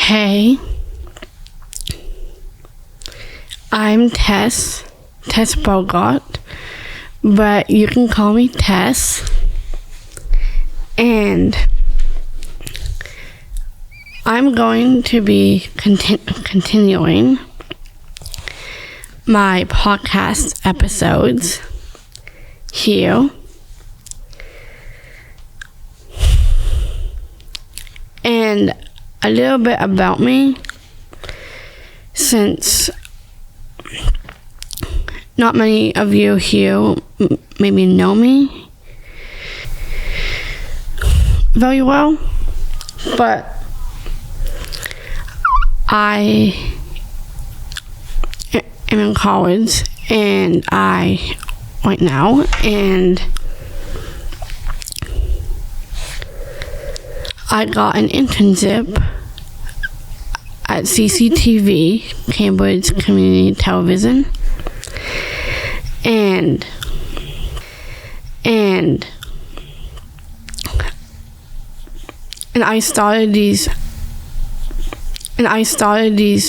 Hey, I'm Tess Bogart, but you can call me Tess, and I'm going to be continuing my podcast episodes here. And a little bit about me, since not many of you here maybe know me very well, but I am in college right now, and I got an internship at CCTV, Cambridge Community Television, and I started these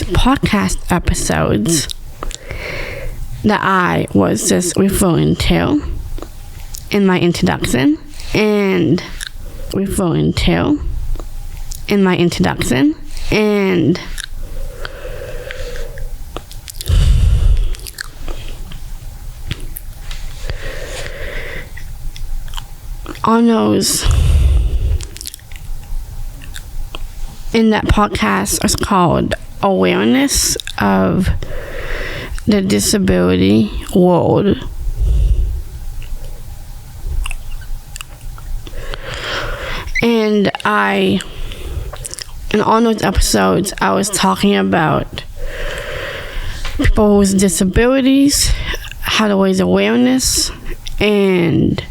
podcast episodes that I was just referring to in my introduction, and on those, in that podcast is called Awareness of the Disability World. And on those episodes, I was talking about people with disabilities, how to raise awareness, and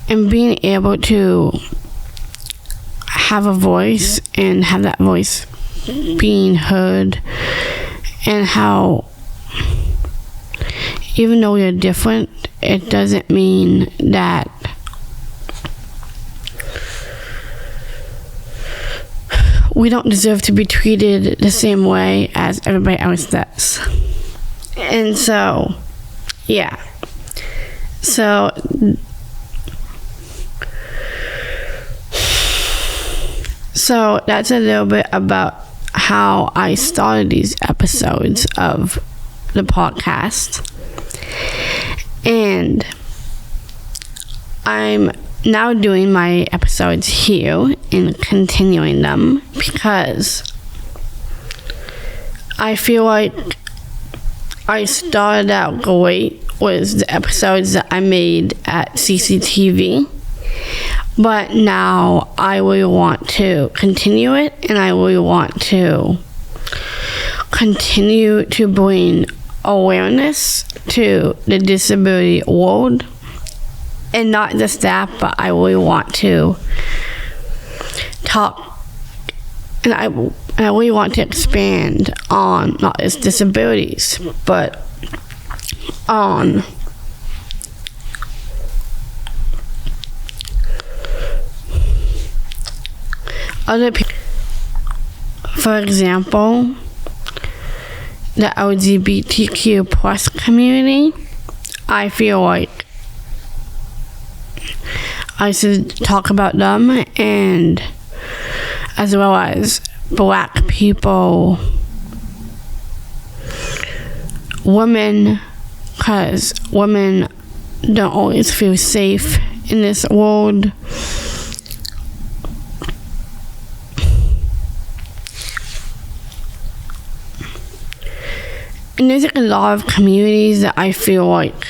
being able to have a voice and have that voice being heard, and how even though you're different, it doesn't mean that we don't deserve to be treated the same way as everybody else does. And so, yeah. So that's a little bit about how I started these episodes of the podcast. And I'm now doing my episodes here and continuing them because I feel like I started out great with the episodes that I made at CCTV, but now I really want to continue it, and I really want to continue to bring awareness to the disability world. And not just that, but I really want to talk, and I really want to expand on not just disabilities, but on other people. For example, the LGBTQ plus community. I feel like I should talk about them, and as well as Black people, women, because women don't always feel safe in this world. And there's like a lot of communities that I feel like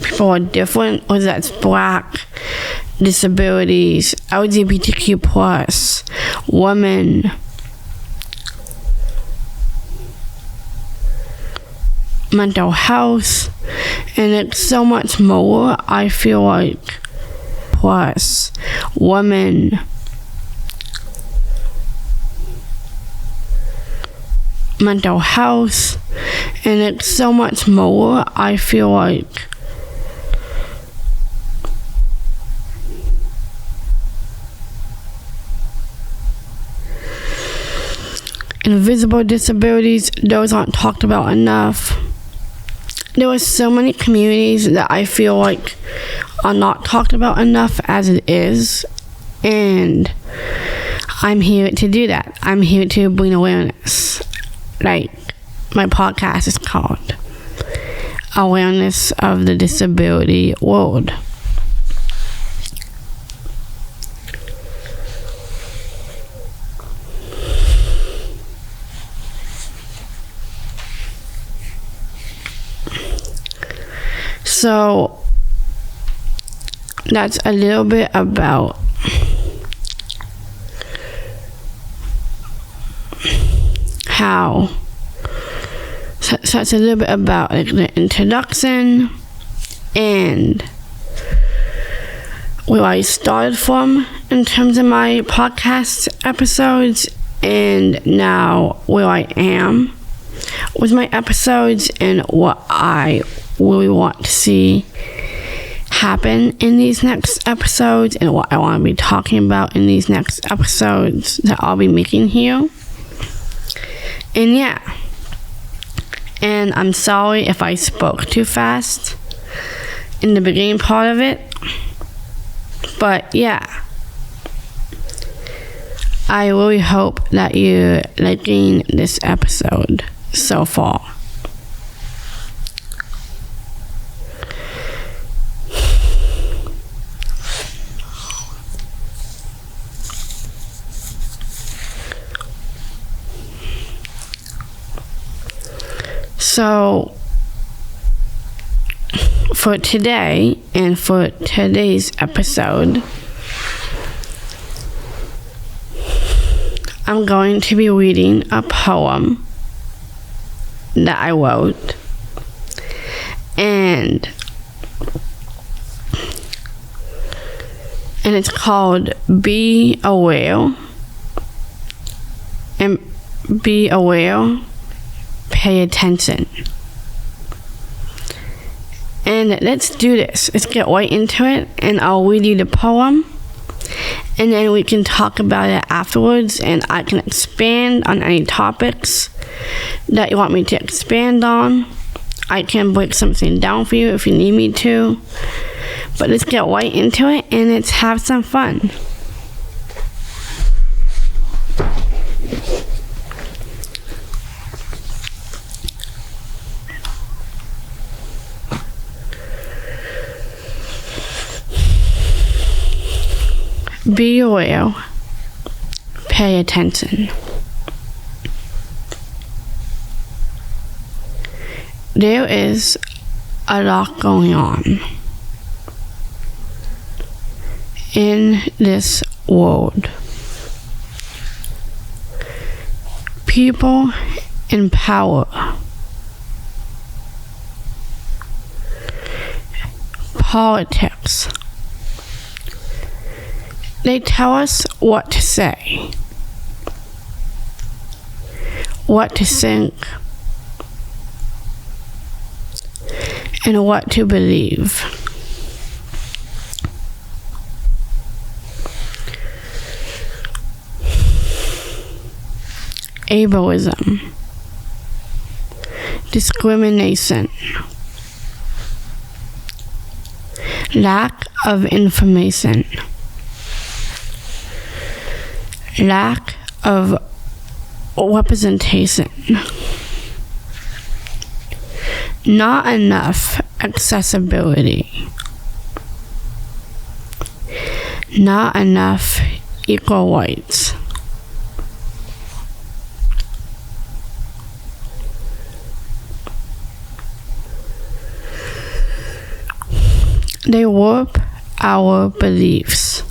people are different, whether that's Black, disabilities, LGBTQ plus, women, mental health, and it's so much more. I feel like plus women, mental health, and it's so much more. I feel like invisible disabilities, those aren't talked about enough. There are so many communities that I feel like are not talked about enough as it is, and I'm here to do that. I'm here to bring awareness. Like my podcast is called Awareness of the Disability World. So that's a little bit about how, so that's a little bit about like the introduction and where I started from in terms of my podcast episodes, and now where I am with my episodes and what I really want to see happen in these next episodes and what I want to be talking about in these next episodes that I'll be making here. And yeah, and I'm sorry if I spoke too fast in the beginning part of it, but yeah, I really hope that you're liking this episode so far. So, for today and for today's episode, I'm going to be reading a poem that I wrote, and it's called Be Aware, and be aware, pay attention. And let's do this. Let's get right into it, and I'll read you the poem, and then we can talk about it afterwards, and I can expand on any topics that you want me to expand on. I can break something down for you if you need me to. But let's get right into it, and let's have some fun. Be aware, pay attention. There is a lot going on in this world. People in power, politics, they tell us what to say, what to think, and what to believe. Ableism, discrimination, lack of information, lack of representation, not enough accessibility, not enough equal rights. They warp our beliefs.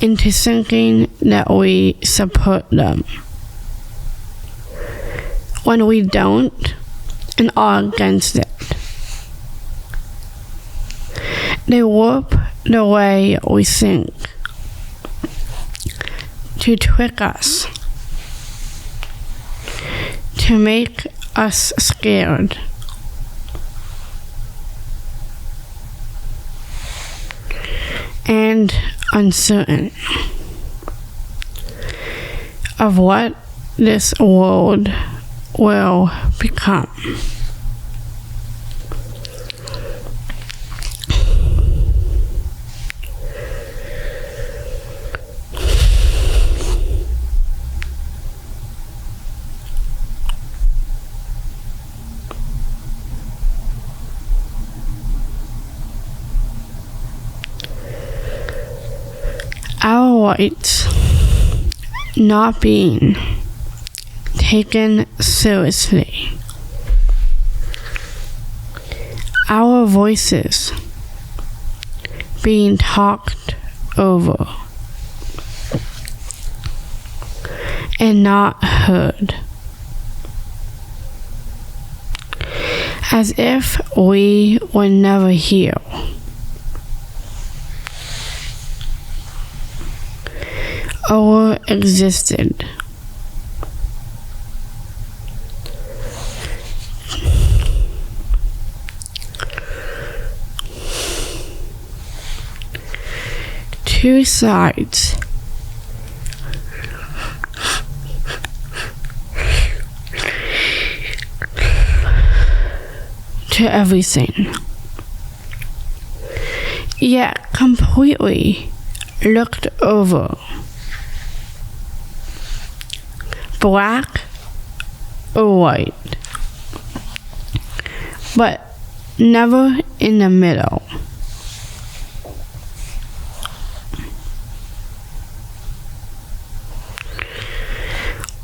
Into thinking that we support them when we don't and are against it. They warp the way we think to trick us, to make us scared. And uncertain of what this world will become. Our rights not being taken seriously. Our voices being talked over and not heard, as if we were never here. Or existed. Two sides to everything, yet completely looked over. Black or white, but never in the middle.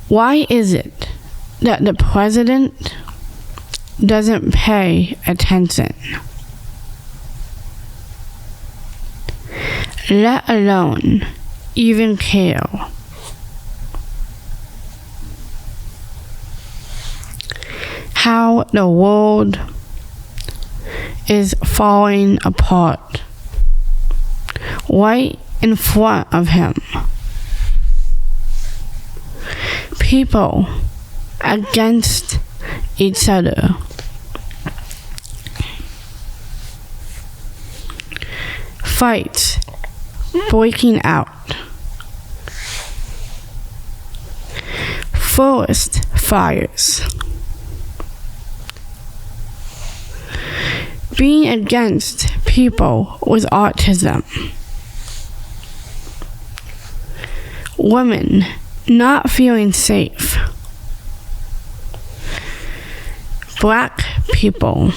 Why is it that the president doesn't pay attention, let alone even care? How the world is falling apart right in front of him. People against each other. Fights breaking out. Forest fires. Being against people with autism. Women not feeling safe. Black people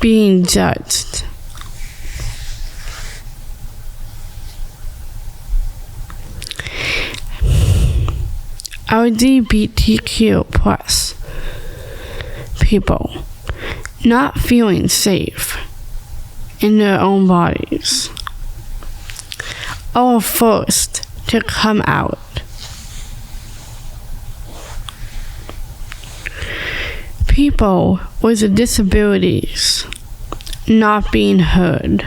being judged. LGBTQ plus people not feeling safe in their own bodies, or forced to come out. People with disabilities not being heard.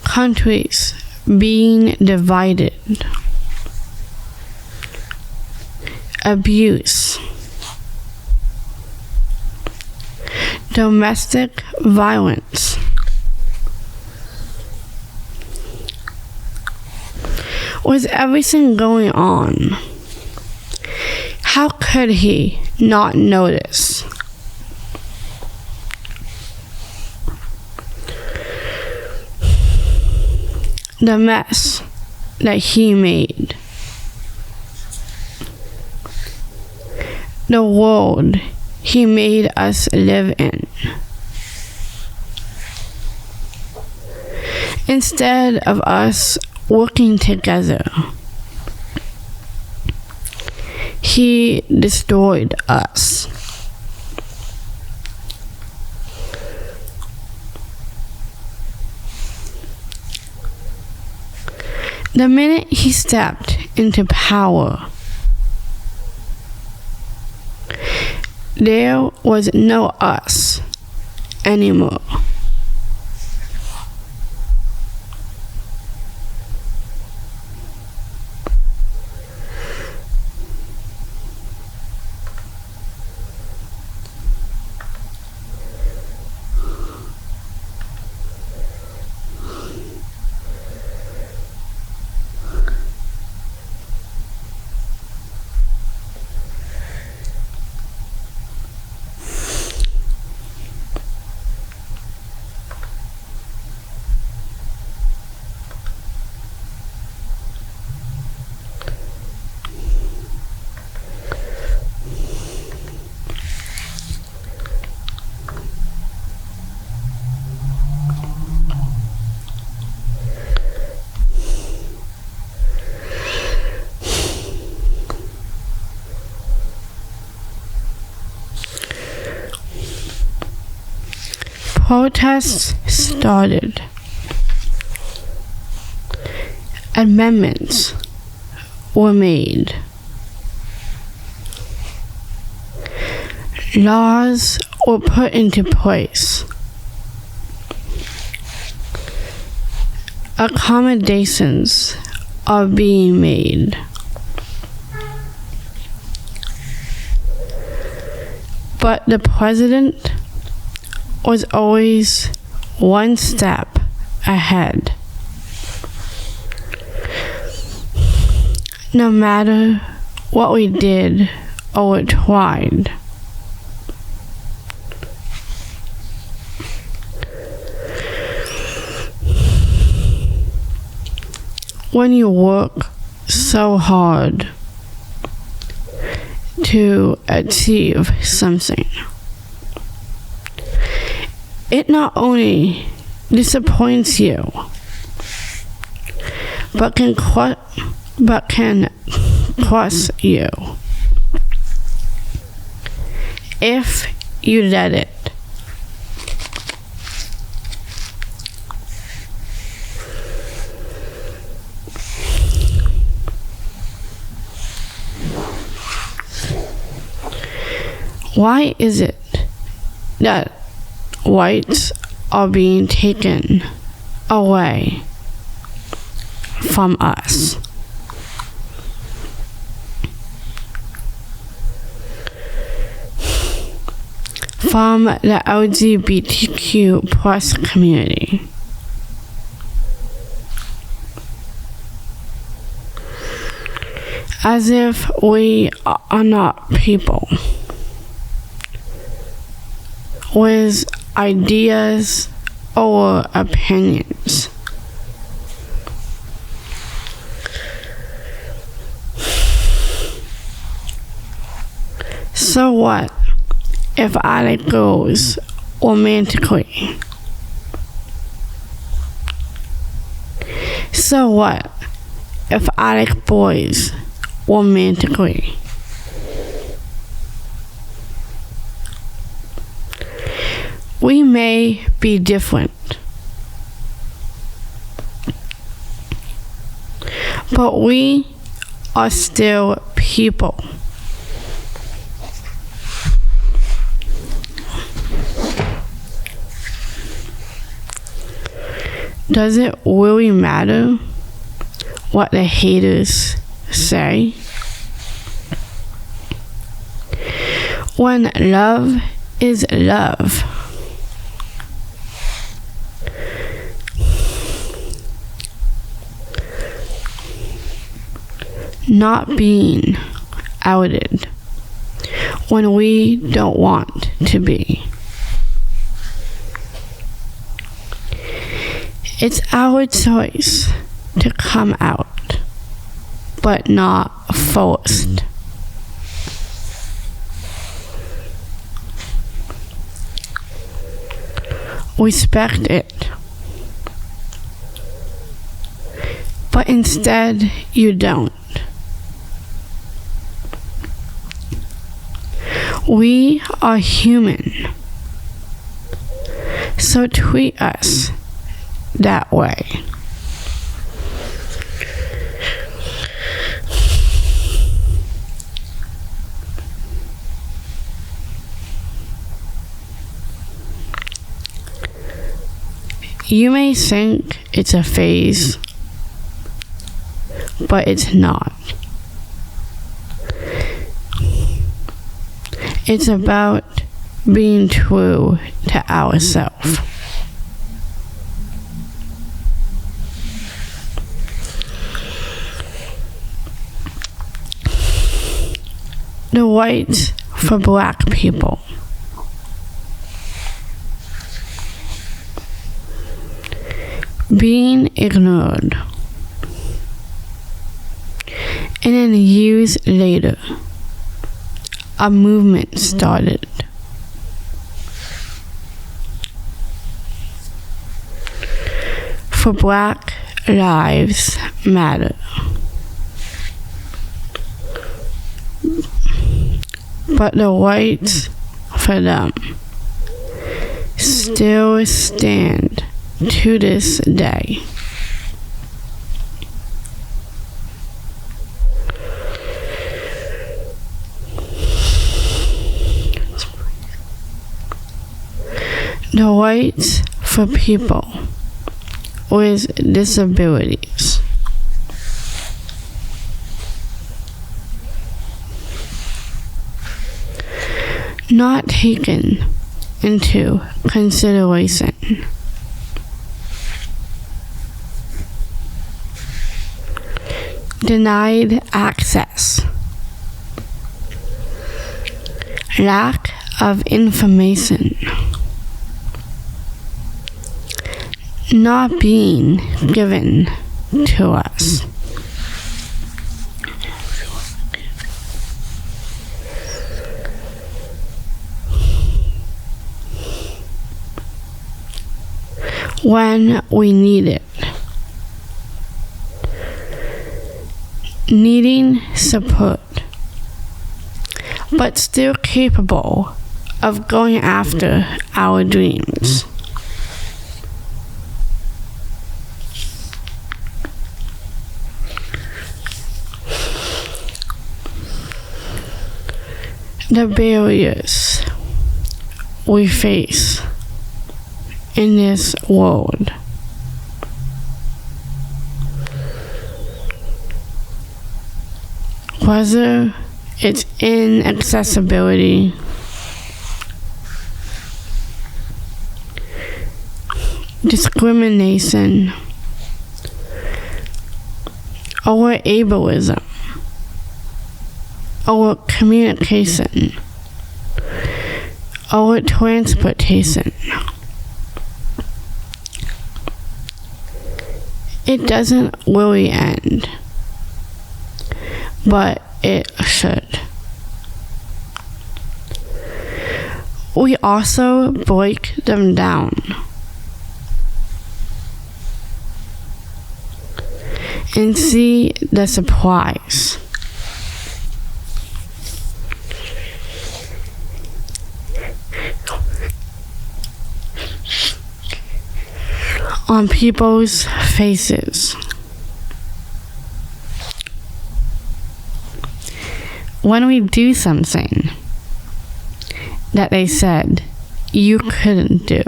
Countries being divided. Abuse. Domestic violence. With everything going on, how could he not notice? The mess that he made. The world he made us live in. Instead of us working together, he destroyed us. The minute he stepped into power, there was no us anymore. protests started. Amendments were made. Laws were put into place. Accommodations are being made. But the president was always one step ahead. No matter what we did or tried. When you work so hard to achieve something, it not only disappoints you, but can crush you if you let it. Why is it that whites are being taken away from us? From the LGBTQ plus community? As if we are not people with ideas or opinions. So what if I like girls romantically? So what if I like boys romantically? We may be different, but we are still people. Does it really matter what the haters say? When love is love. Not being outed when we don't want to be. It's our choice to come out, but not forced. Respect it. But instead, you don't. We are human, so treat us that way. You may think it's a phase, but it's not. It's about being true to ourselves. The rights for Black people. Being ignored. And then years later, a movement started. For Black Lives Matter. But the rights for them still stand to this day. The rights for people with disabilities. Not taken into consideration. Denied access. Lack of information. Not being given to us. When we need it. Needing support, but still capable of going after our dreams. The barriers we face in this world. Whether it's inaccessibility, discrimination, or ableism, or communication, or transportation. It doesn't really end, but it should. We also break them down and see the surprise. On people's faces. When we do something that they said you couldn't do.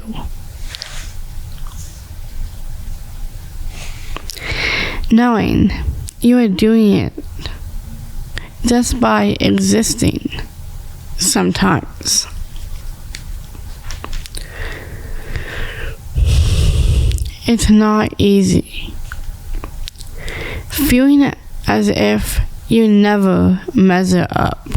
Knowing you are doing it just by existing sometimes. It's not easy. Feeling as if you never measure up.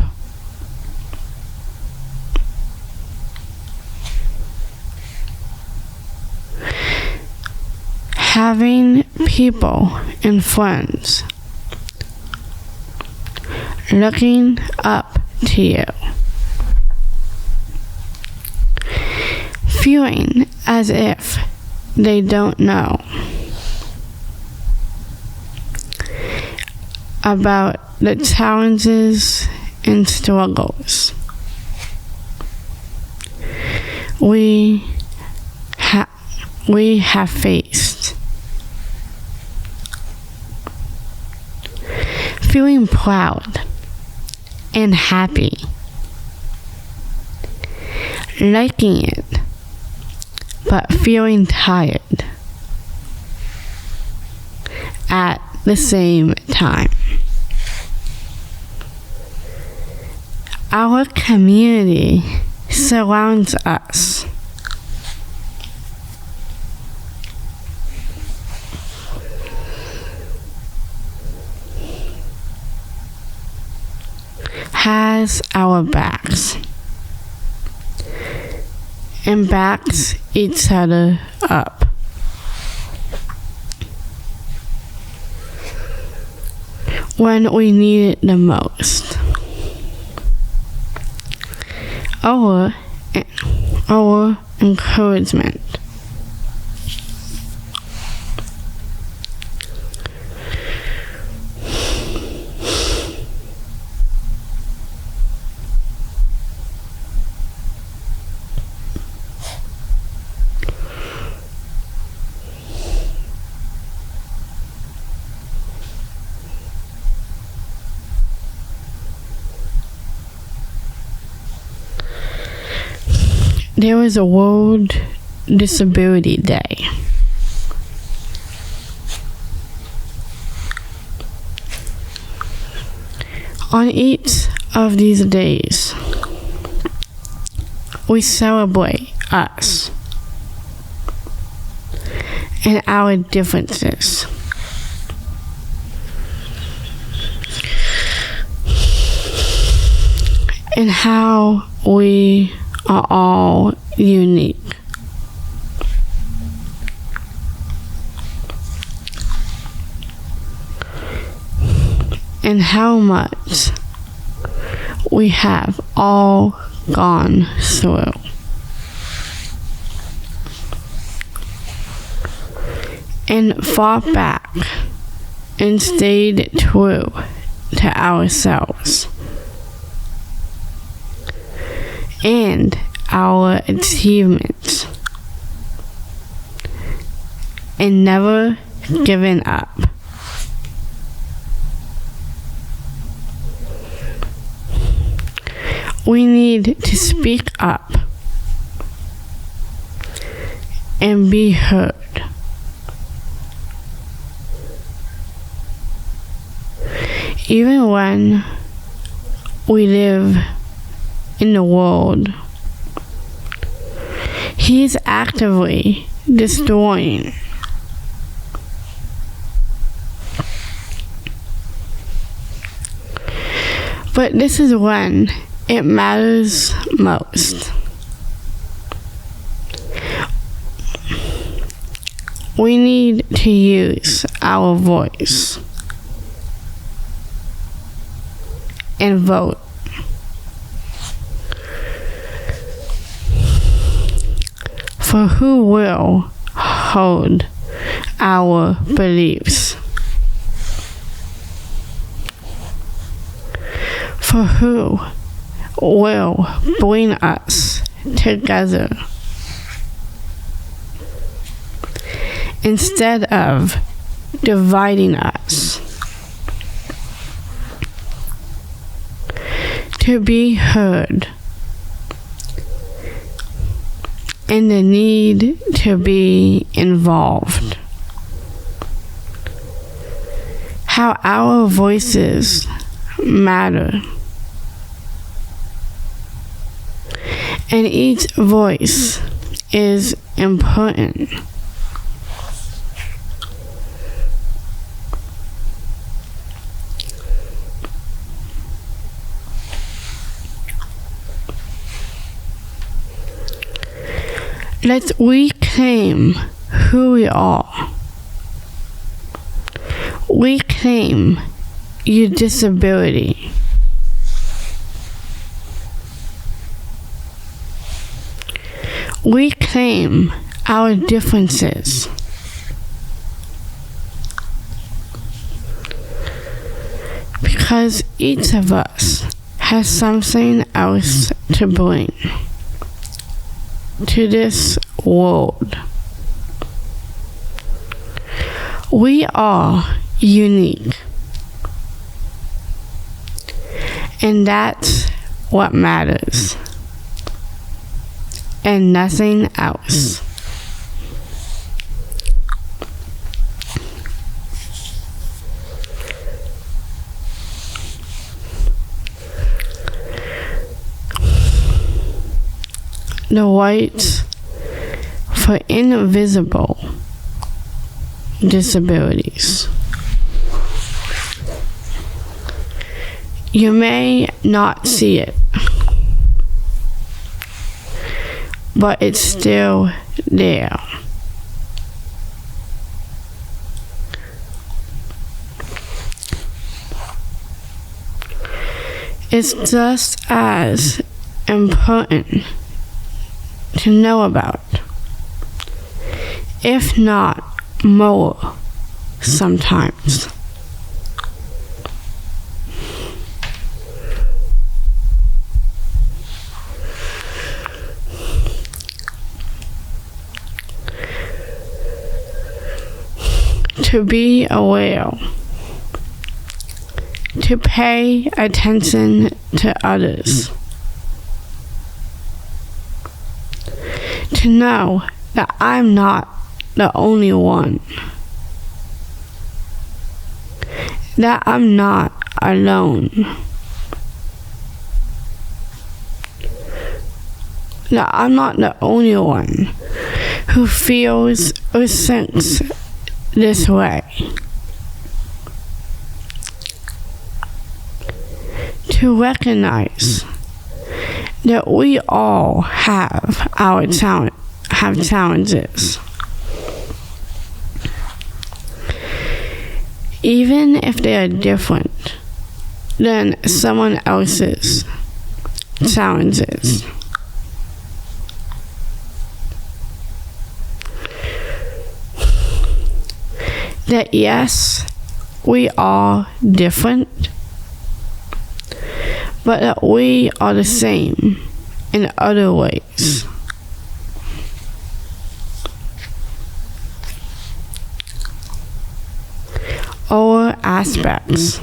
Having people and friends looking up to you. Feeling as if they don't know about the challenges and struggles we have faced. Feeling proud and happy, liking it, but feeling tired at the same time. Our community surrounds us. Has our backs and backs each other up. When we need it the most. Our encouragement. there was a World Disability Day. On each of these days, we celebrate us and our differences. And how we are all unique. And how much we have all gone through. And fought back and stayed true to ourselves and our achievements, and never given up. We need to speak up and be heard. Even when we live in the world he's actively destroying. But this is when it matters most. We need to use our voice and vote. For who will hold our beliefs? For who will bring us together instead of dividing us? To be heard and the need to be involved. How our voices matter. And each voice is important. Let's reclaim who we are. Reclaim your disability. Reclaim our differences. Because each of us has something else to bring to this world. We are unique. And that's what matters. And nothing else. The rights for invisible disabilities. You may not see it, but it's still there. It's just as important to know about, if not more, sometimes. To be aware, to pay attention to others, to know that I'm not the only one. That I'm not alone. That I'm not the only one who feels or thinks this way. To recognize that we all have challenges. Even if they are different than someone else's challenges. That yes, we are different, but that we are the same in other ways. Or aspects.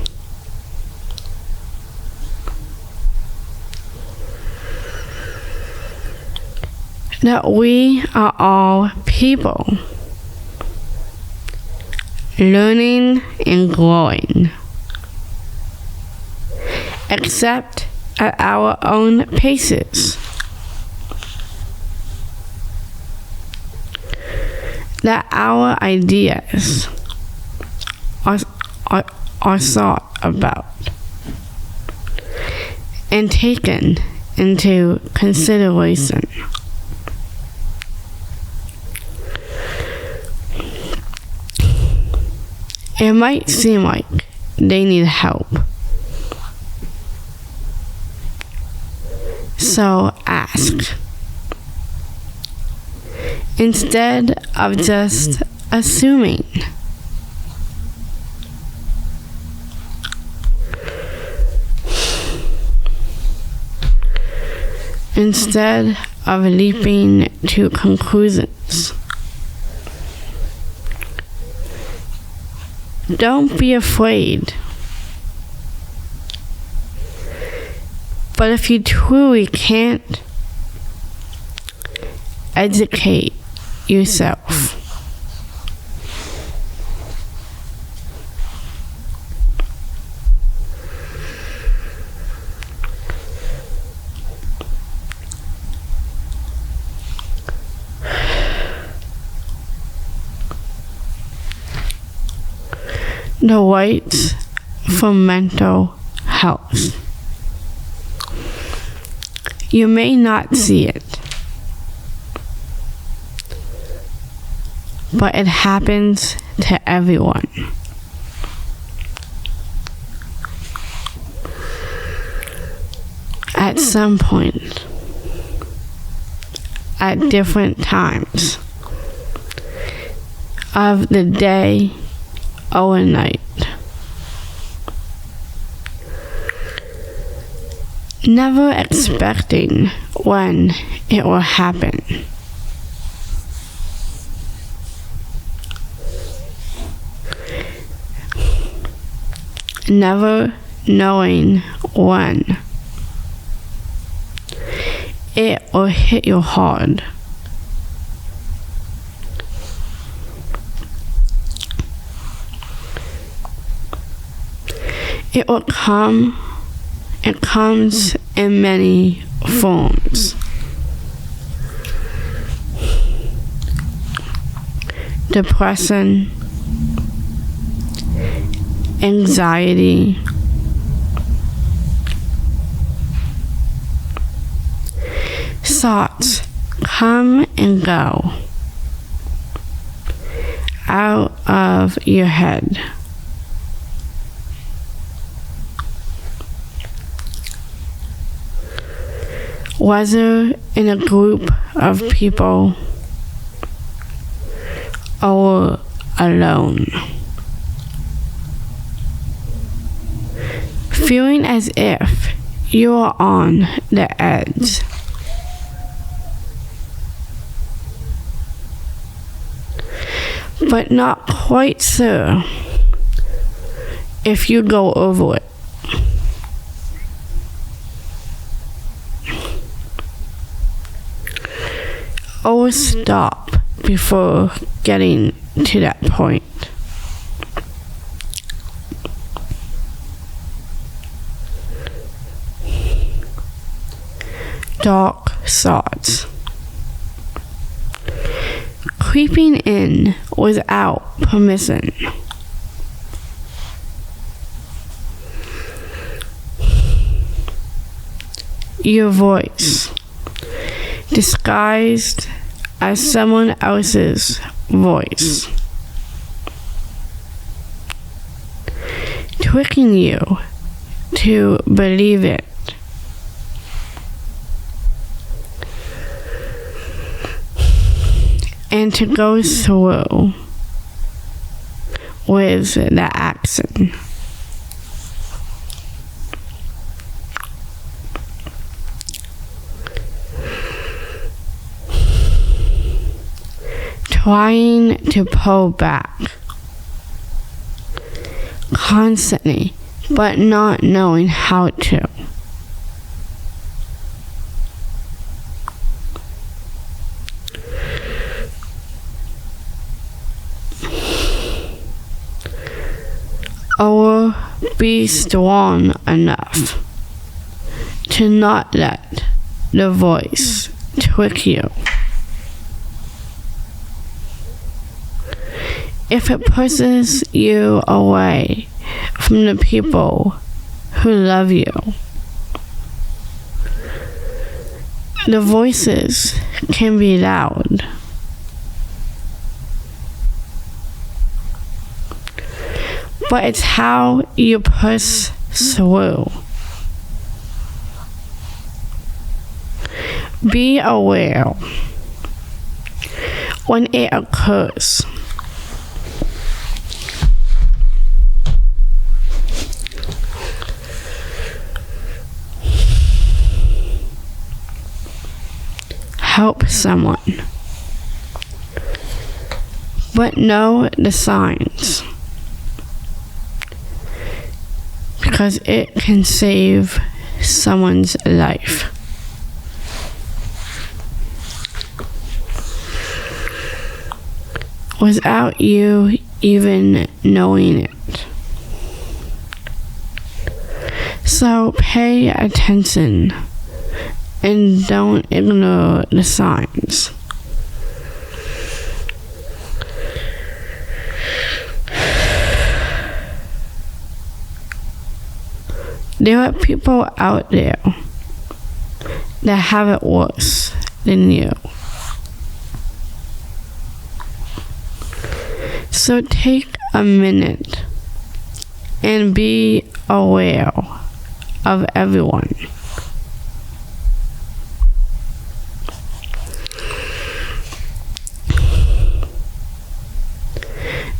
That we are all people, learning and growing, except at our own paces. That our ideas are thought about and taken into consideration. It might seem like they need help. So ask. Instead of just assuming. Instead of leaping to conclusions. Don't be afraid. But if you truly can't, educate yourself. The rights for mental health. You may not see it, but it happens to everyone. At some point, at different times of the day or night. Never expecting when it will happen. Never knowing when it will hit you hard. It will come. It comes in many forms. Depression, anxiety, thoughts come and go out of your head. Whether in a group of people or alone. Feeling as if you are on the edge. But not quite sure if you go over it. always stop before getting to that point. Dark thoughts. Creeping in without permission. Your voice, disguised as someone else's voice, tricking you to believe it. And to go through with the action. Trying to pull back constantly, but not knowing how to. Or be strong enough to not let the voice trick you. If it pushes you away from the people who love you, the voices can be loud. But it's how you push through. Be aware when it occurs. Help someone, but know the signs, because it can save someone's life. Without you even knowing it. So pay attention and don't ignore the signs. There are people out there that have it worse than you. So take a minute and be aware of everyone.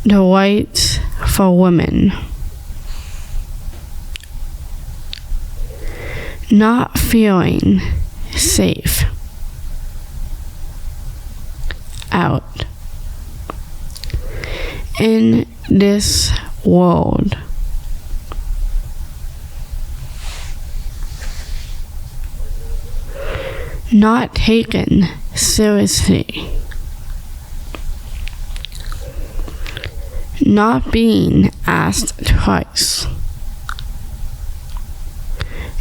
The rights for women. Not feeling safe out in this world. Not taken seriously. Not being asked twice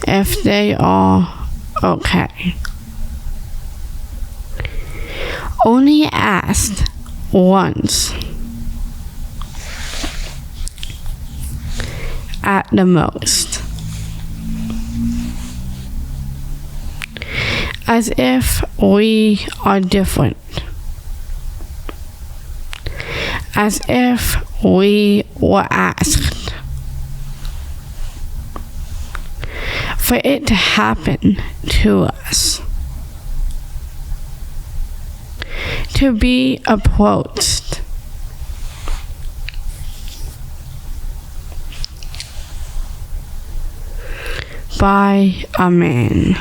if they are okay. Only asked once at the most. As if we are different. As if we were asked for it to happen to us. To be approached by a man.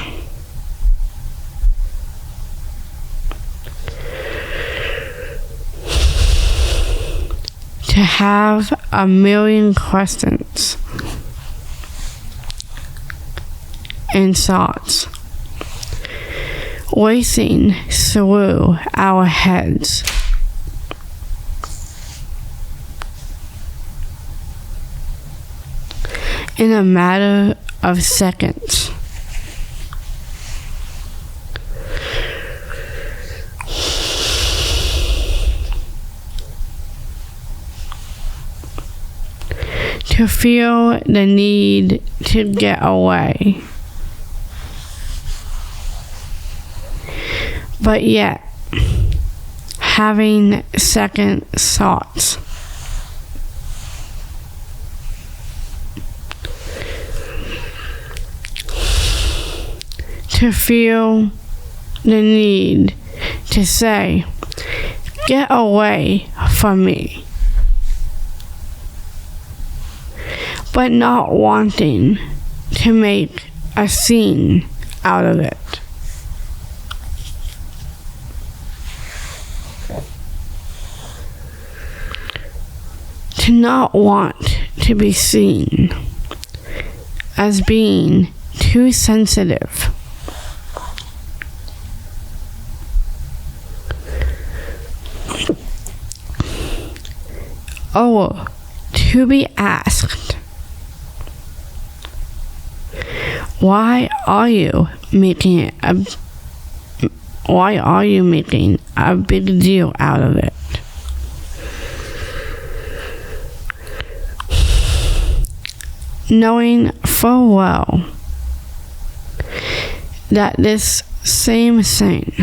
To have a million questions and thoughts racing through our heads. In a matter of seconds. To feel the need to get away. But yet, having second thoughts. To feel the need to say, get away from me. But not wanting to make a scene out of it. To not want to be seen as being too sensitive. Or to be asked, why are you making a big deal out of it? Knowing full well that this same thing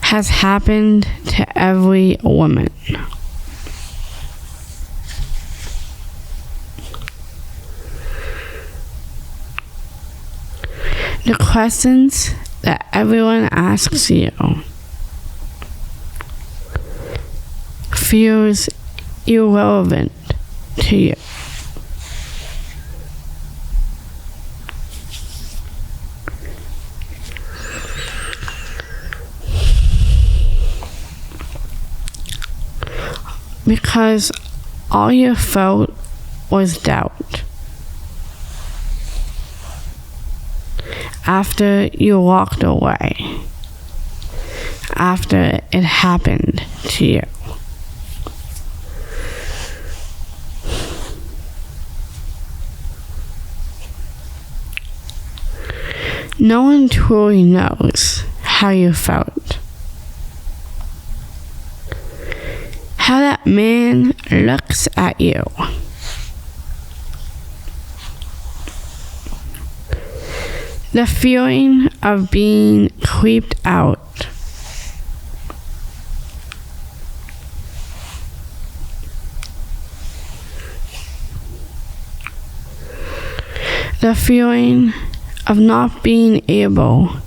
has happened to every woman. The questions that everyone asks you feels irrelevant to you. Because all you felt was doubt. After you walked away. After it happened to you. No one truly knows how you felt. How that man looks at you. The feeling of being creeped out. The feeling of not being able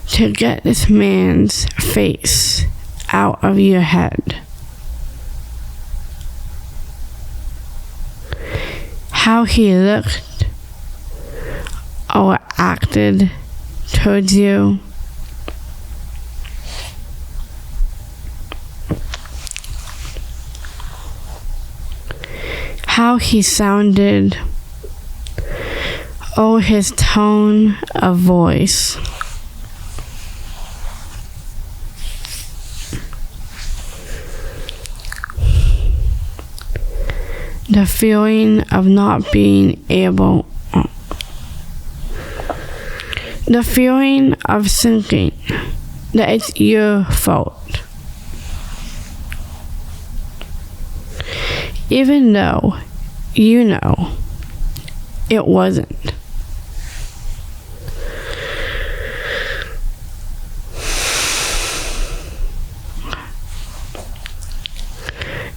to get this man's face out of your head. How he looked or acted towards you. How he sounded. Oh, his tone of voice. The feeling of not being able. The feeling of thinking that it's your fault. Even though you know it wasn't.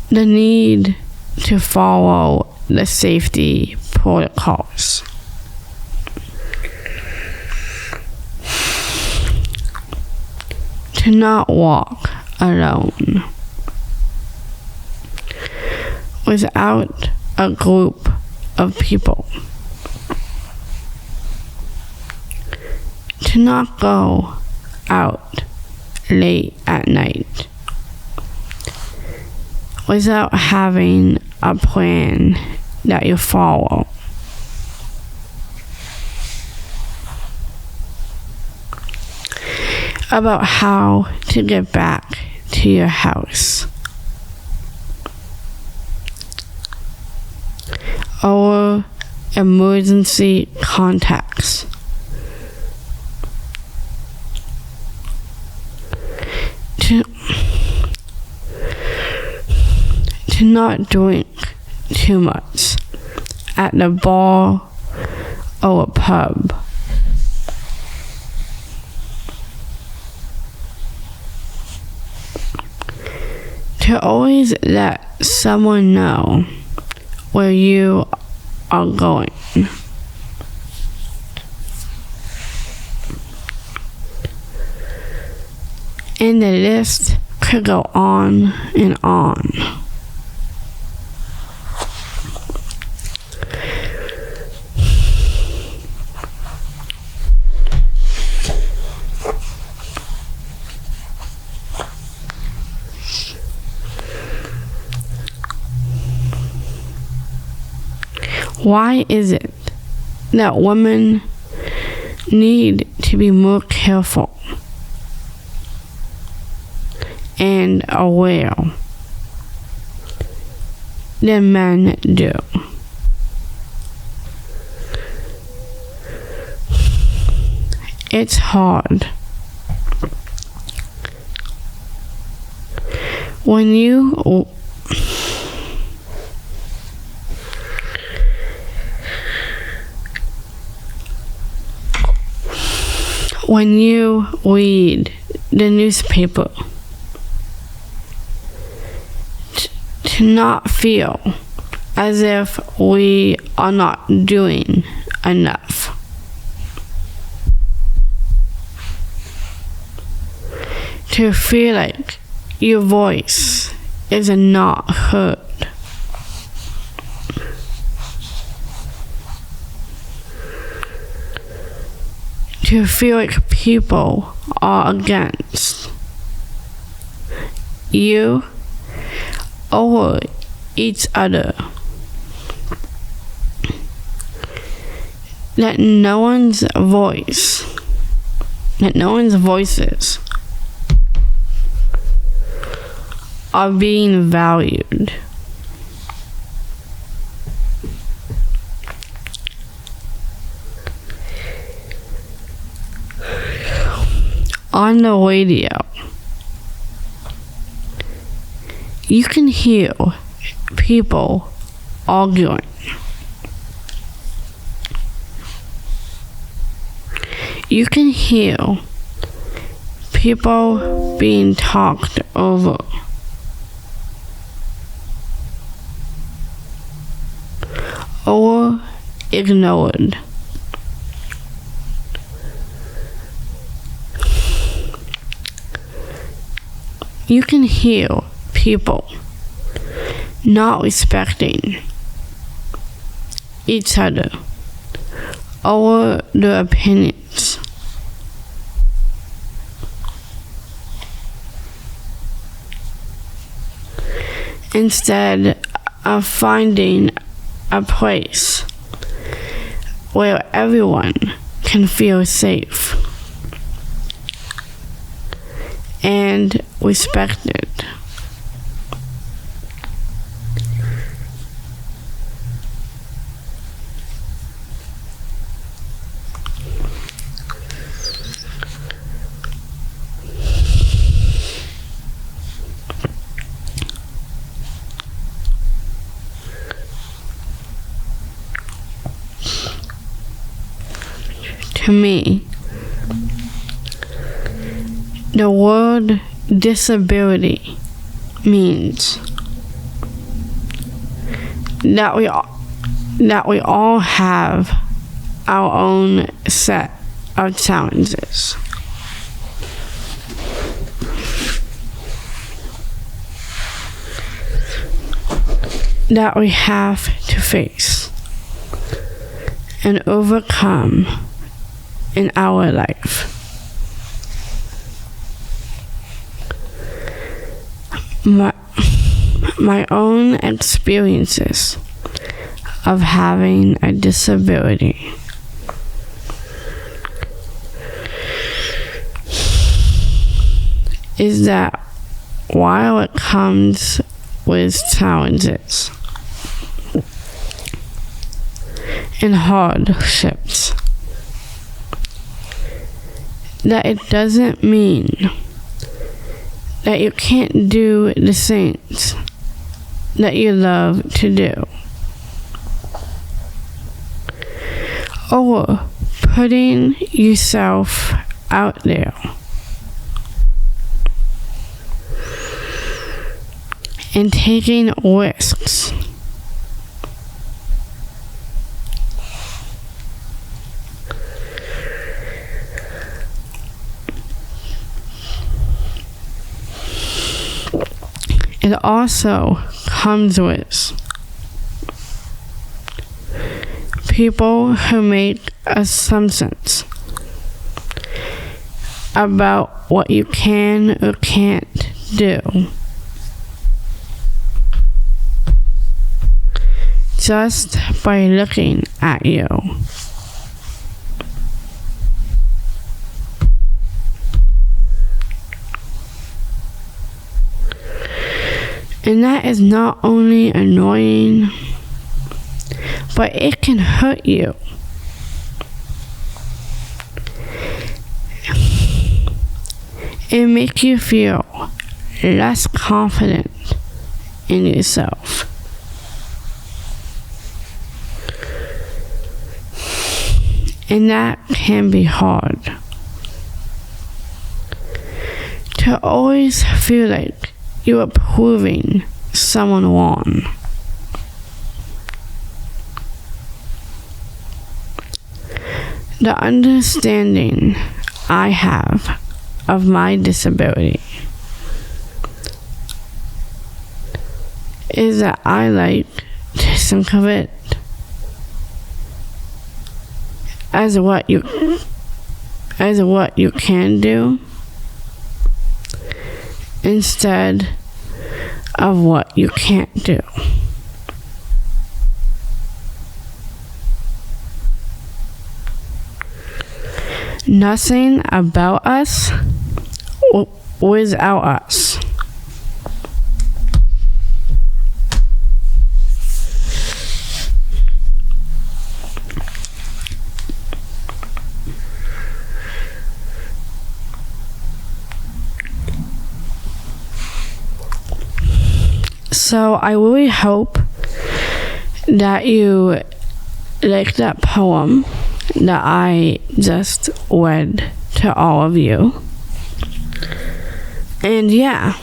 The need to follow the safety protocols. To not walk alone without a group of people. To not go out late at night without having a plan that you follow. about how to get back to your house, or emergency contacts. To not drink too much at the bar or a pub. To always let someone know where you are going. And the list could go on and on. Why is it that women need to be more careful and aware than men do? It's hard. When you read the newspaper, to not feel as if we are not doing enough. To feel like your voice is not heard. To feel like people are against you or each other. That no one's voices are being valued. On the radio, you can hear people arguing. You can hear people being talked over. Or ignored. You can hear people not respecting each other or their opinions. Instead of finding a place where everyone can feel safe and respected. To me, the word disability means that we all have our own set of challenges. That we have to face and overcome in our life. My own experiences of having a disability. is that while it comes with challenges and hardships, that it doesn't mean that you can't do the things that you love to do, or putting yourself out there and taking risks. It also comes with people who make assumptions about what you can or can't do, just by looking at you. And that is not only annoying, but it can hurt you. It makes you feel less confident in yourself. And that can be hard. To always feel like you are proving someone wrong. The understanding I have of my disability is that I like to think of it as what you can do instead of what you can't do. Nothing about us without us. So I really hope that you like that poem that I just read to all of you. And yeah.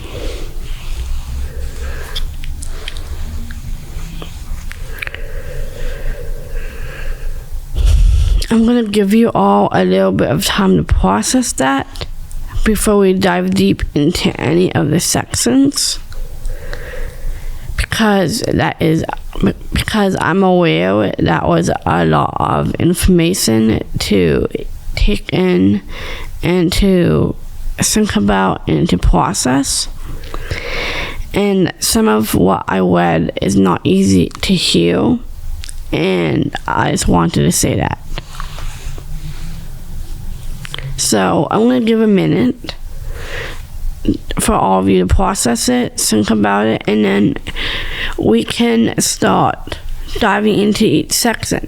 I'm going to give you all a little bit of time to process that before we dive deep into any of the sections. Because I'm aware that was a lot of information to take in and to think about and to process. And some of what I read is not easy to hear, and I just wanted to say that. So I'm going to give a minute for all of you to process it, think about it, and then we can start diving into each section.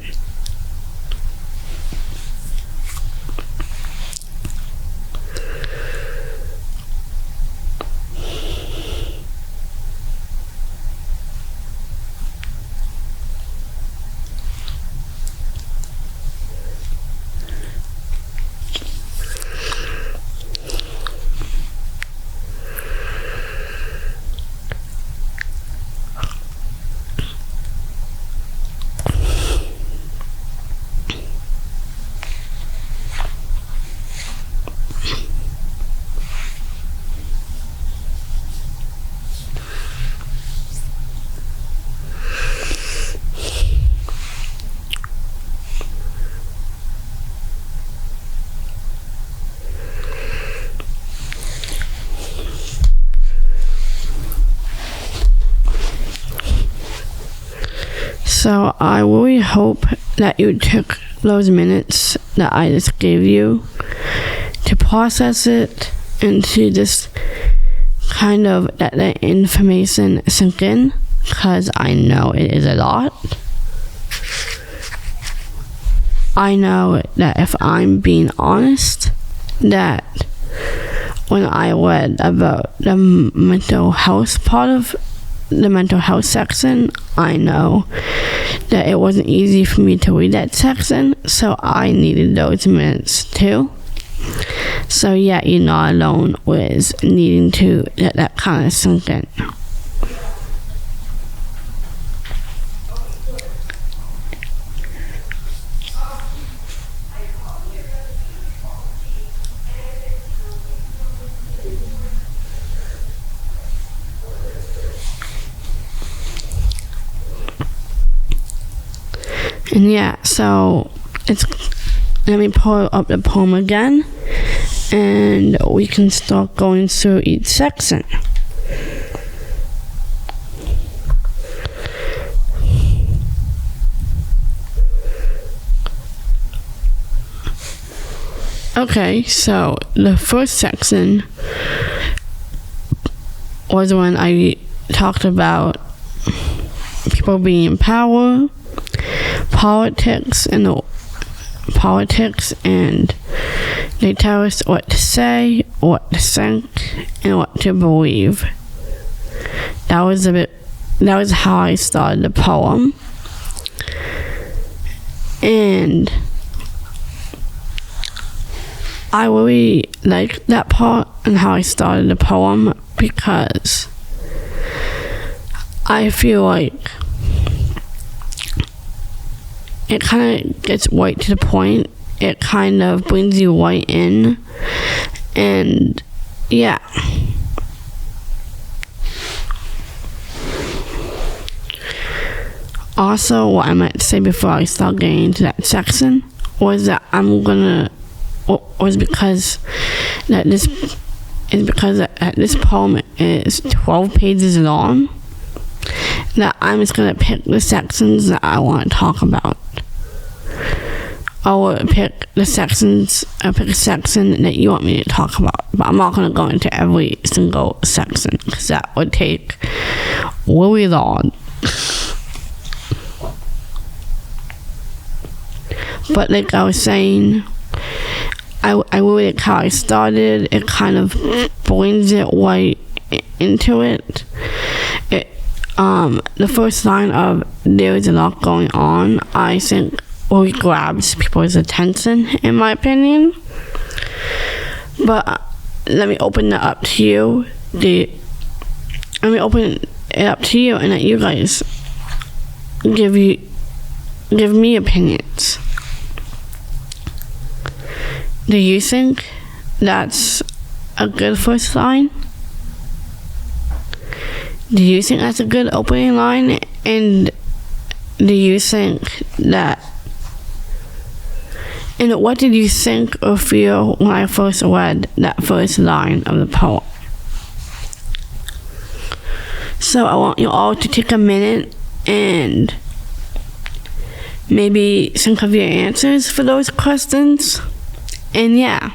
So I really hope that you took those minutes that I just gave you to process it and to just kind of let that information sink in, because I know it is a lot. I know that if I'm being honest, that when I read about the mental health part of the mental health section, I know that it wasn't easy for me to read that section, so I needed those minutes too. So yeah, you're not alone with needing to let that kind of sink in. And yeah, so let me pull up the poem again, and we can start going through each section. Okay, so the first section was when I talked about people being in power, politics, and they tell us what to say, what to think, and what to believe. That was how I started the poem. And I really like that part and how I started the poem, because I feel like it kind of gets right to the point. It kind of brings you right in. And yeah. Also, what I meant to say before I start getting into that section was that because this poem is 12 pages long, that I'm just going to pick the sections that I want to talk about. I'll pick a section that you want me to talk about, but I'm not going to go into every single section, because that would take really long. But like I was saying, I really like how I started. It kind of brings it right into it. The first line of "there is a lot going on," I think really grabs people's attention, in my opinion. But let me open that up to you. Let me open it up to you, and let you guys give me opinions. Do you think that's a good first line? Do you think that's a good opening line? And do you think that... And what did you think or feel when I first read that first line of the poem? So I want you all to take a minute and maybe think of your answers for those questions. And yeah.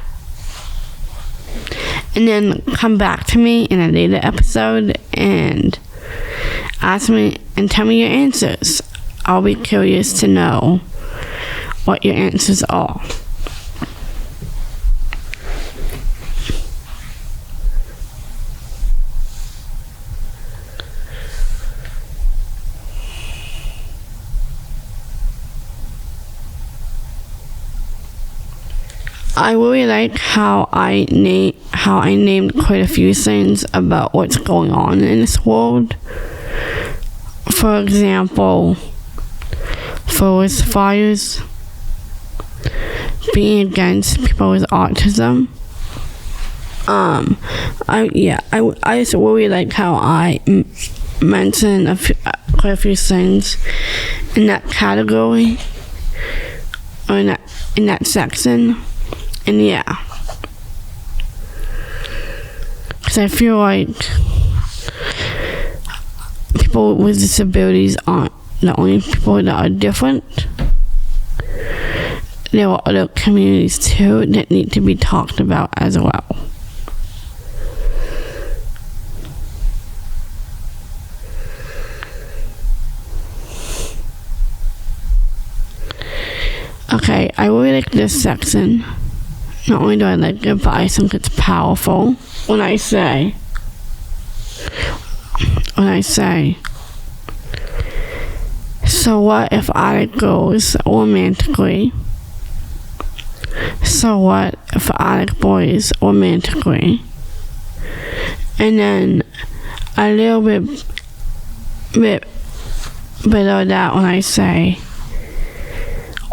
And then come back to me in a later episode and ask me and tell me your answers. I'll be curious to know what your answers are. I really like how I named quite a few things about what's going on in this world. For example, forest fires, being against people with autism. I just really like how I mentioned quite a few things in that category, or in that section. And yeah, because I feel like people with disabilities aren't the only people that are different. There are other communities too that need to be talked about as well. Okay, I really like this section. Not only do I like it, but I think it's powerful. When I say, so what if Attic goes romantically? So what if Attic boys romantically? And then a little bit below that when I say,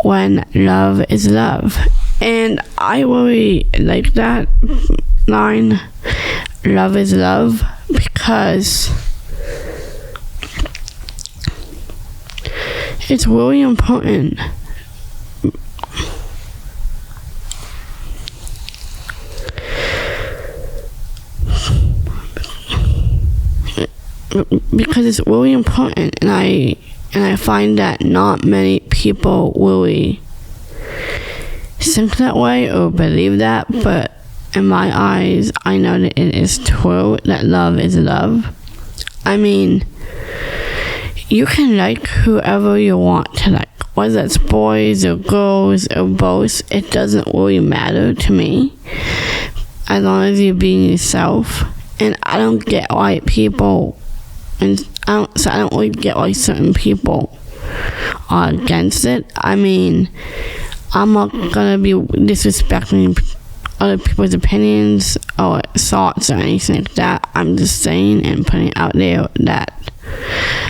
when love is love. And I really like that line, love is love, because it's really important. Because it's really important, and I find that not many people really think that way or believe that, but in my eyes, I know that it is true, that love is love. I mean, you can like whoever you want to like, whether it's boys or girls or both. It doesn't really matter to me, as long as you're being yourself. And I don't get why people, and I don't really get why certain people are against it. I mean, I'm not gonna be disrespecting other people's opinions or thoughts or anything like that. I'm just saying and putting it out there that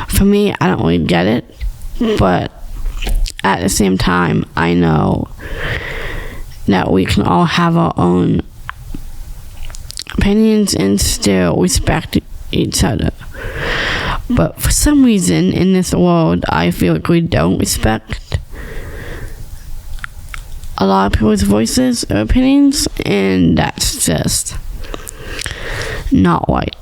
for me, I don't really get it, but at the same time, I know that we can all have our own opinions and still respect each other. But for some reason in this world, I feel like we don't respect a lot of people's voices or opinions, and that's just not right,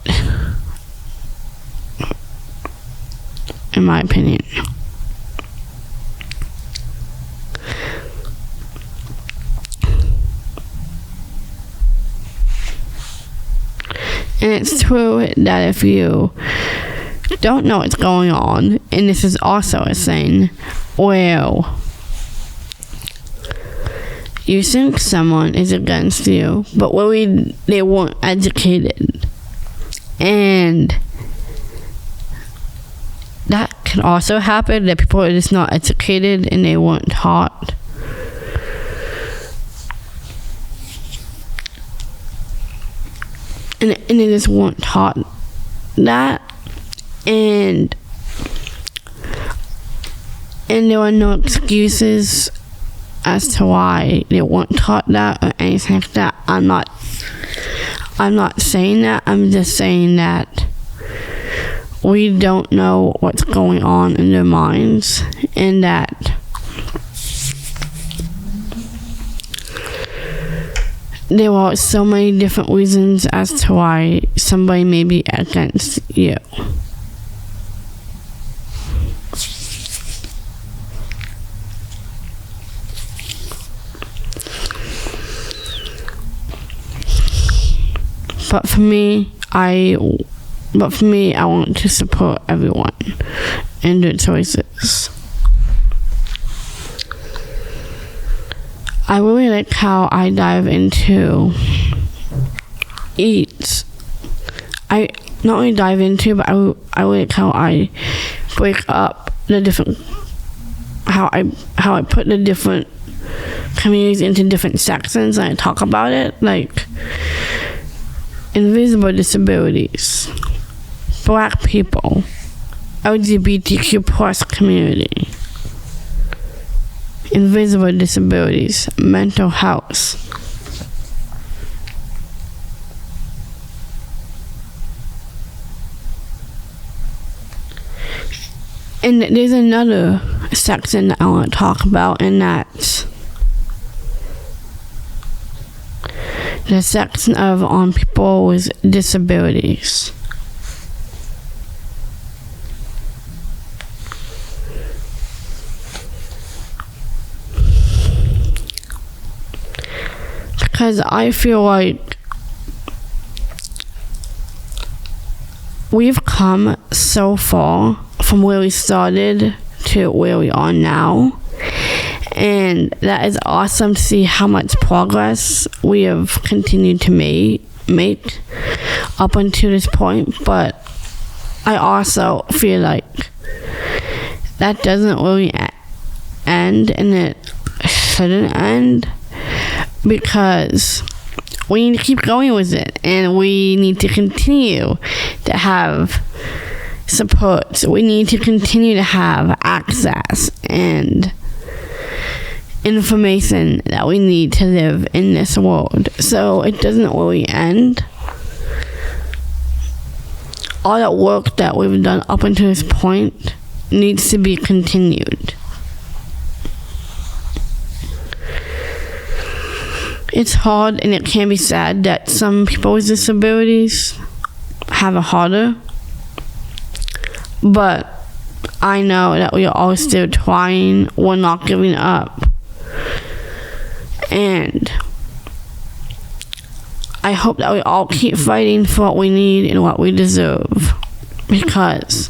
in my opinion. And it's true that if you don't know what's going on, and this is also a thing, well, you think someone is against you, but really they weren't educated. And that can also happen, that people are just not educated and they weren't taught. And they just weren't taught that. And there are no excuses as to why they weren't taught that or anything like that. I'm not saying that. I'm just saying that we don't know what's going on in their minds, and that there are so many different reasons as to why somebody may be against you. But for me, I want to support everyone in their choices. I really like how I dive into each. I not only dive into, but I like how I break up the different, how I put the different communities into different sections, and I talk about it, like invisible disabilities, Black people, LGBTQ plus community, invisible disabilities, mental health. And there's another section that I want to talk about, and that's the section of on people with disabilities. Because I feel like we've come so far from where we started to where we are now. And that is awesome to see how much progress we have continued to make up until this point. But I also feel like that doesn't really end, and it shouldn't end, because we need to keep going with it, and we need to continue to have support. We need to continue to have access and information that we need to live in this world. So it doesn't really end. All that work that we've done up until this point needs to be continued. It's hard, and it can be sad that some people with disabilities have it harder. But I know that we are all still trying. We're not giving up. And I hope that we all keep fighting for what we need and what we deserve. Because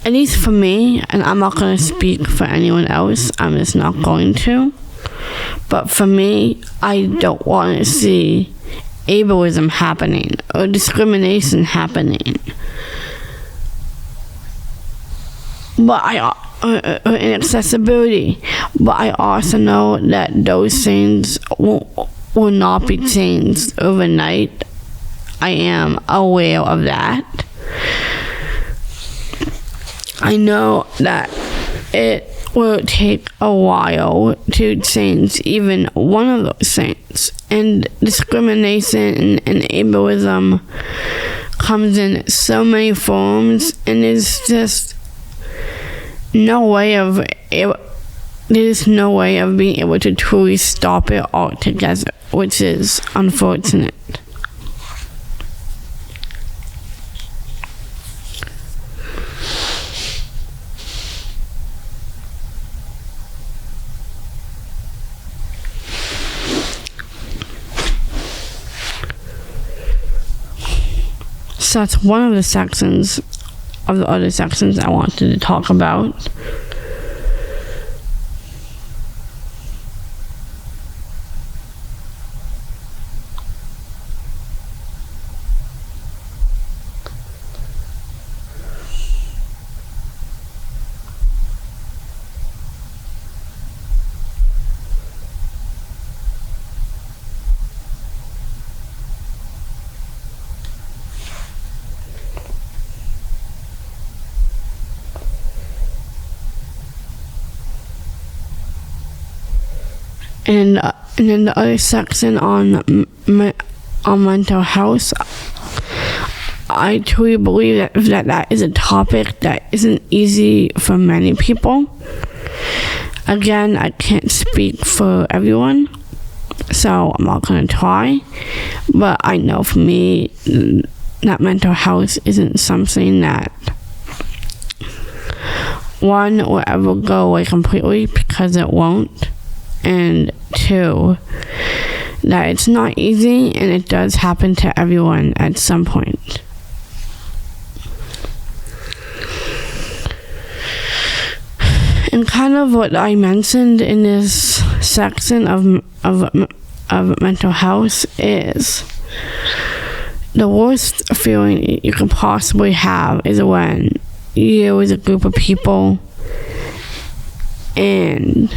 at least for me, and I'm not going to speak for anyone else, I'm just not going to, but for me, I don't want to see ableism happening or discrimination happening. But inaccessibility. But I also know that those things will not be changed overnight. I am aware of that. I know that it will take a while to change even one of those things. And discrimination and ableism comes in so many forms, and there's just no way of being able to truly stop it altogether, which is unfortunate. So that's one of the sections of the other sections I wanted to talk about. And then the other section on mental health, I truly believe that is a topic that isn't easy for many people. Again, I can't speak for everyone, so I'm not going to try. But I know for me that mental health isn't something that, one, will ever go away completely, because it won't. And two, that it's not easy, and it does happen to everyone at some point. And kind of what I mentioned in this section of mental health is the worst feeling you could possibly have is when you're with a group of people and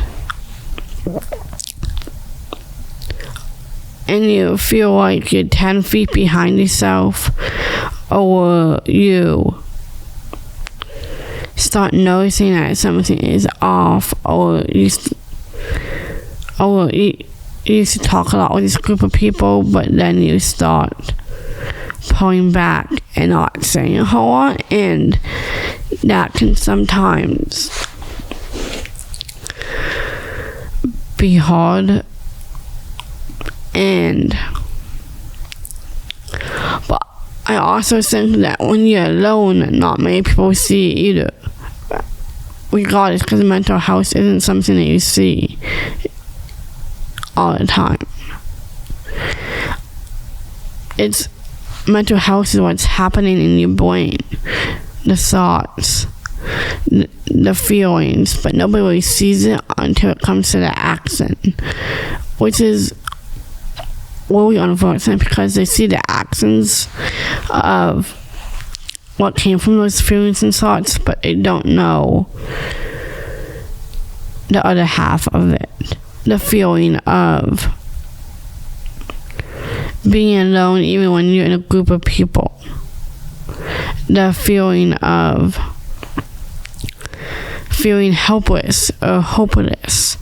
you feel like you're 10 feet behind yourself, or you start noticing that something is off, or you used to talk a lot with this group of people, but then you start pulling back and not saying a whole lot, and that can sometimes be hard. But I also think that when you're alone, not many people see either, regardless, because mental health isn't something that you see all the time. It's mental health is what's happening in your brain, the thoughts, the feelings, but nobody really sees it until it comes to the action, which is really unfortunate because they see the actions of what came from those feelings and thoughts, but they don't know the other half of it. The feeling of being alone even when you're in a group of people. The feeling of feeling helpless or hopeless.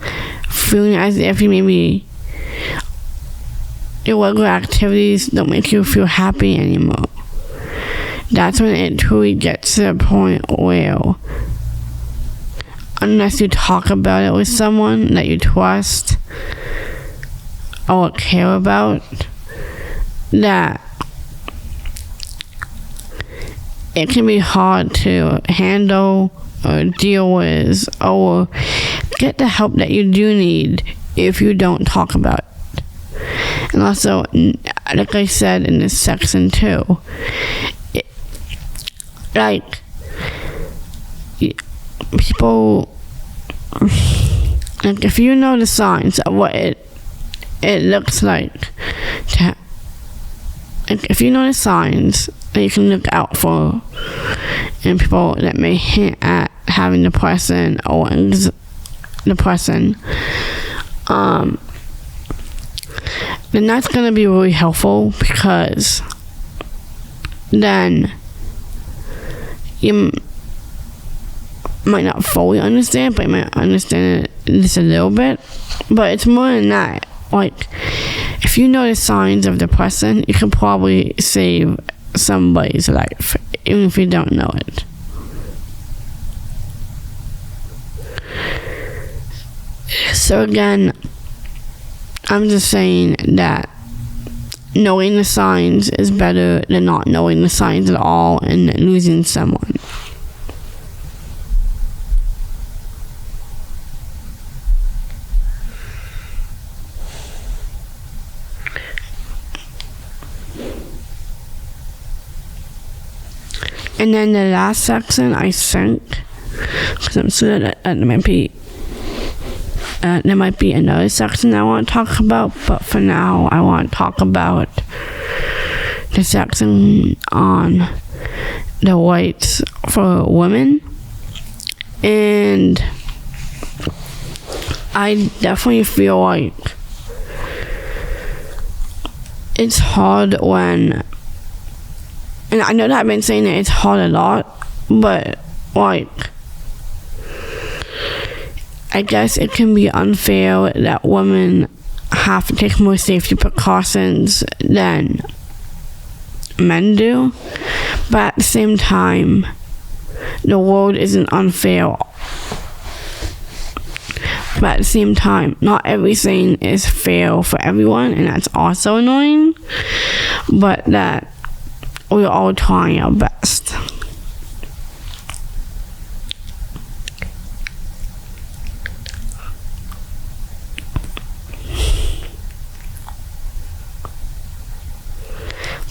Feeling as if your regular activities don't make you feel happy anymore. That's when it truly gets to the point where, unless you talk about it with someone that you trust or care about, that it can be hard to handle or deal with or get the help that you do need if you don't talk about it. And also, like I said in this section too, people, like if you know the signs of what it looks like if you know the signs that you can look out for in people that may hint at having depression or depression, then that's going to be really helpful, because then you might not fully understand, but you might understand it just a little bit. But it's more than that. Like, if you know the signs of depression, you can probably save somebody's life, even if you don't know it. So again, I'm just saying that knowing the signs is better than not knowing the signs at all and losing someone. And then the last section, I think, because I'm sure that there might be another section I want to talk about, but for now, I want to talk about the section on the rights for women. And I definitely feel like it's hard when, and I know that I've been saying that it's hard a lot, but like, I guess it can be unfair that women have to take more safety precautions than men do. But at the same time, the world isn't unfair. But at the same time, not everything is fair for everyone, and that's also annoying. But that we're all trying our best.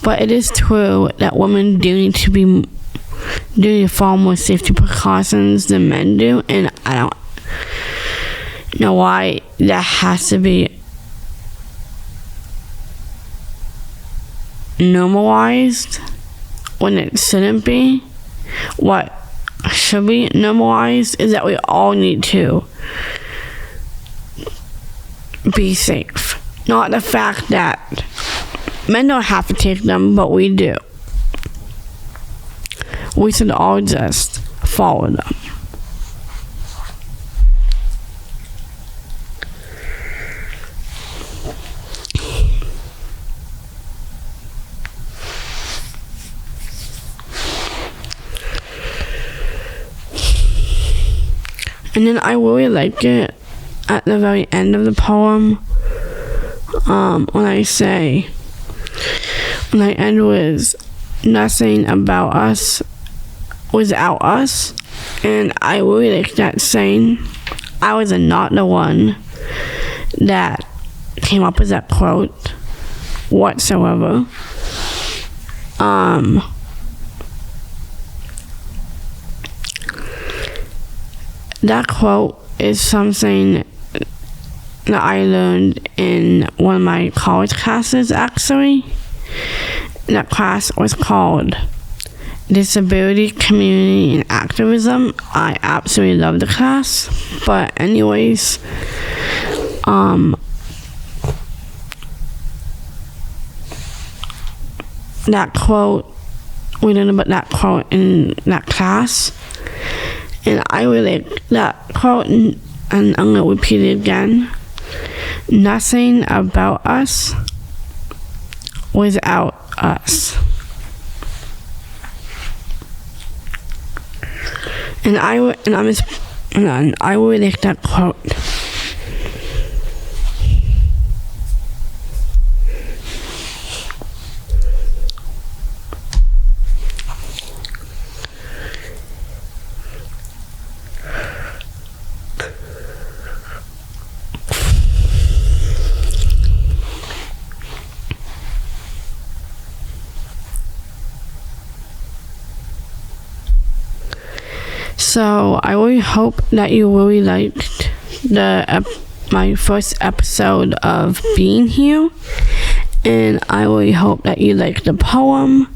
But it is true that women do need to be doing far more safety precautions than men do, and I don't know why that has to be normalized when it shouldn't be. What should be normalized is that we all need to be safe. Not the fact that men don't have to take them, but we do. We should all just follow them. And then I really like it at the very end of the poem, when I end with nothing about us without us. And I really like that saying. I was not the one that came up with that quote whatsoever. that quote is something that I learned in one of my college classes, actually. That class was called Disability, Community, and Activism. I absolutely love the class. But anyways, that quote, we learned about that quote in that class. And I really like that quote, and I'm going to repeat it again. Nothing about us without us. And I really like that quote. So I really hope that you really liked my first episode of being here, and I really hope that you liked the poem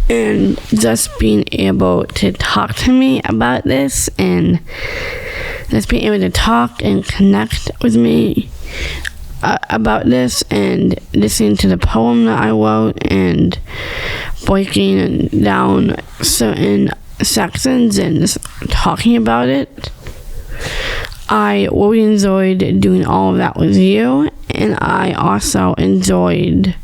and just being able to talk to me about this, and just being able to talk and connect with me about this, and listening to the poem that I wrote and breaking down certain sections and just talking about it. I really enjoyed doing all of that with you, and I also enjoyed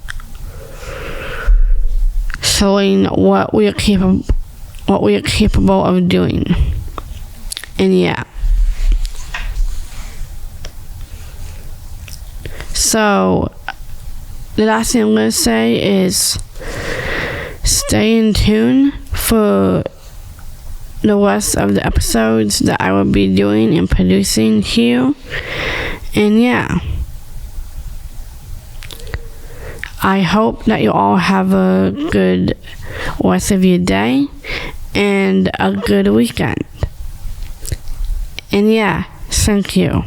showing what we are capable of doing. And yeah. So the last thing I'm going to say is stay in tune for the rest of the episodes that I will be doing and producing here. And yeah, I hope that you all have a good rest of your day and a good weekend. And yeah, thank you.